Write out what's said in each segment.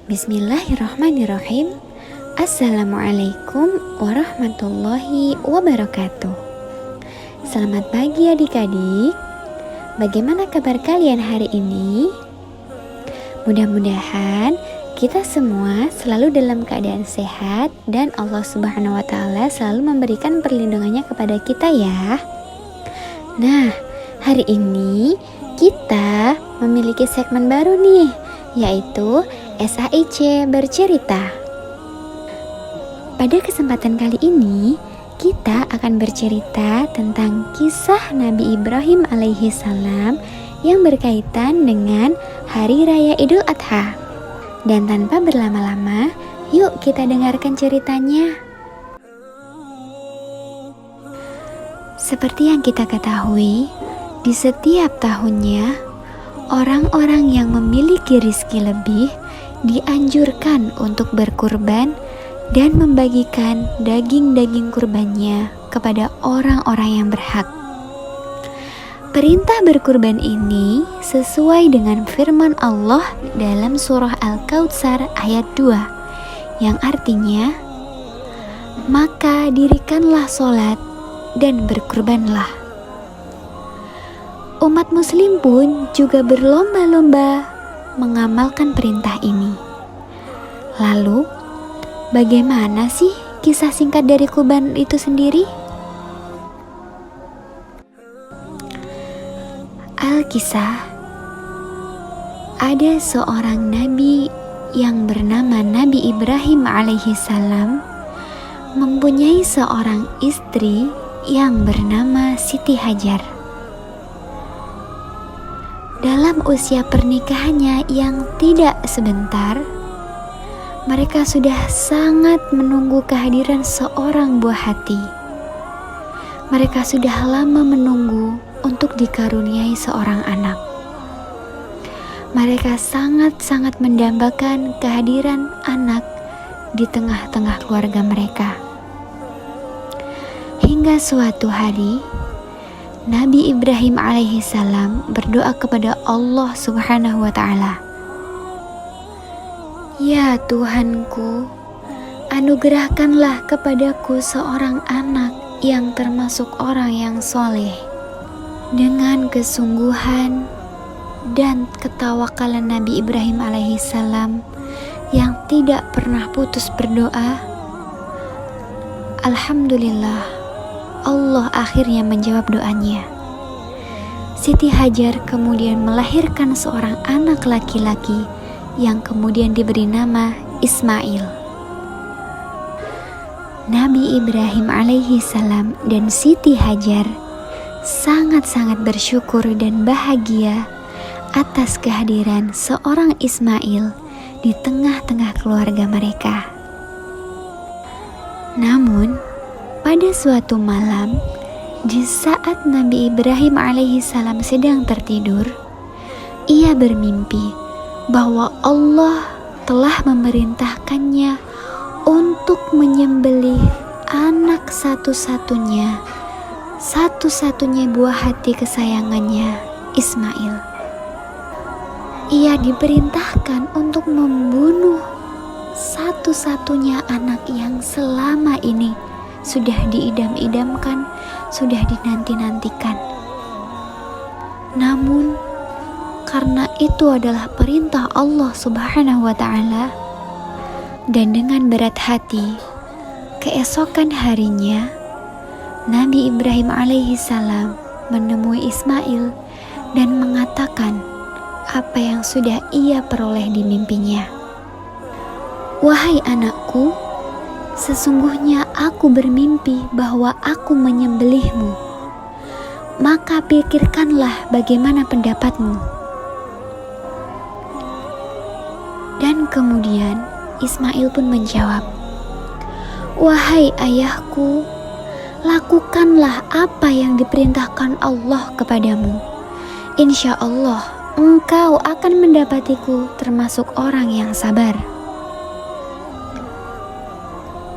Bismillahirrahmanirrahim. Assalamualaikum warahmatullahi wabarakatuh. Selamat pagi adik-adik. Bagaimana kabar kalian hari ini? Mudah-mudahan kita semua selalu dalam keadaan sehat dan Allah Subhanahu wa Ta'ala selalu memberikan perlindungannya kepada kita ya. Nah, hari ini kita memiliki segmen baru nih, yaitu SAIC bercerita. Pada kesempatan kali ini, kita akan bercerita tentang kisah Nabi Ibrahim alaihi salam yang berkaitan dengan Hari Raya Idul Adha. Dan tanpa berlama-lama, yuk kita dengarkan ceritanya. Seperti yang kita ketahui, di setiap tahunnya, orang-orang yang memiliki rizki lebih dianjurkan untuk berkurban dan membagikan daging-daging kurbannya kepada orang-orang yang berhak. Perintah berkurban ini sesuai dengan firman Allah dalam surah Al-Kautsar ayat 2 yang artinya, maka dirikanlah sholat dan berkurbanlah. Umat muslim pun juga berlomba-lomba mengamalkan perintah ini. Lalu, bagaimana sih kisah singkat dari kurban itu sendiri? Alkisah, ada seorang nabi yang bernama Nabi Ibrahim alaihi salam mempunyai seorang istri yang bernama Siti Hajar. Dalam usia pernikahannya yang tidak sebentar, mereka sudah sangat menunggu kehadiran seorang buah hati. Mereka sudah lama menunggu untuk dikaruniai seorang anak. Mereka sangat-sangat mendambakan kehadiran anak di tengah-tengah keluarga mereka. Hingga suatu hari, Nabi Ibrahim alaihi salam berdoa kepada Allah Subhanahu wa Ta'ala. Ya Tuhanku, anugerahkanlah kepadaku seorang anak yang termasuk orang yang soleh. Dengan kesungguhan dan ketawakalan Nabi Ibrahim alaihi salam yang tidak pernah putus berdoa, alhamdulillah, Allah akhirnya menjawab doanya. Siti Hajar kemudian melahirkan seorang anak laki-laki yang kemudian diberi nama Ismail. Nabi Ibrahim alaihi salam dan Siti Hajar sangat-sangat bersyukur dan bahagia atas kehadiran seorang Ismail di tengah-tengah keluarga mereka. Namun, pada suatu malam, di saat Nabi Ibrahim alaihi salam sedang tertidur, ia bermimpi bahwa Allah telah memerintahkannya untuk menyembelih anak satu-satunya buah hati kesayangannya, Ismail. Ia diperintahkan untuk membunuh satu-satunya anak yang selama ini sudah diidam-idamkan, sudah dinanti-nantikan. Namun, karena itu adalah perintah Allah Subhanahu wa Ta'ala, dan dengan berat hati, keesokan harinya, Nabi Ibrahim alaihi salam menemui Ismail dan mengatakan apa yang sudah ia peroleh di mimpinya. Wahai anakku, sesungguhnya aku bermimpi bahwa aku menyembelihmu. Maka pikirkanlah bagaimana pendapatmu. Dan kemudian Ismail pun menjawab, wahai ayahku, lakukanlah apa yang diperintahkan Allah kepadamu. Insya Allah engkau akan mendapatiku termasuk orang yang sabar.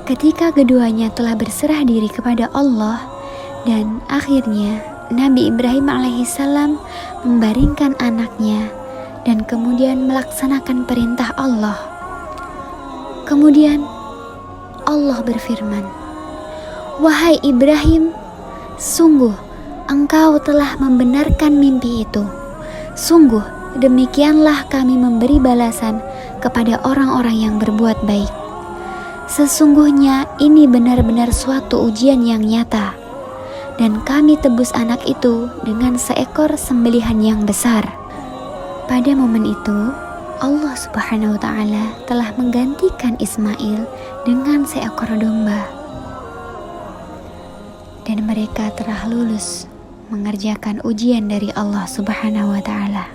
Ketika keduanya telah berserah diri kepada Allah dan akhirnya Nabi Ibrahim alaihissalam membaringkan anaknya dan kemudian melaksanakan perintah Allah. Kemudian Allah berfirman, "Wahai Ibrahim, sungguh engkau telah membenarkan mimpi itu. Sungguh demikianlah kami memberi balasan kepada orang-orang yang berbuat baik. Sesungguhnya ini benar-benar suatu ujian yang nyata. Dan kami tebus anak itu dengan seekor sembelihan yang besar." Pada momen itu, Allah Subhanahu wa Ta'ala telah menggantikan Ismail dengan seekor domba. Dan mereka telah lulus mengerjakan ujian dari Allah Subhanahu wa Ta'ala.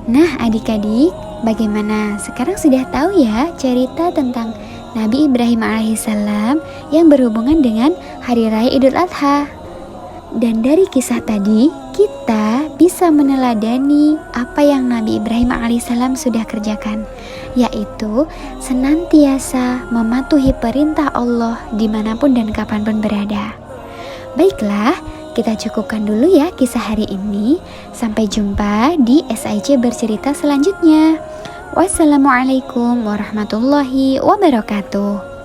Nah, adik-adik, bagaimana? Sekarang sudah tahu ya cerita tentang Nabi Ibrahim alaihissalam yang berhubungan dengan Hari Raya Idul Adha. Dan dari kisah tadi, kita bisa meneladani apa yang Nabi Ibrahim alaihissalam sudah kerjakan, yaitu senantiasa mematuhi perintah Allah dimanapun dan kapanpun berada. Baiklah, kita cukupkan dulu ya kisah hari ini. Sampai jumpa di SIC Bercerita selanjutnya. Wassalamualaikum warahmatullahi wabarakatuh.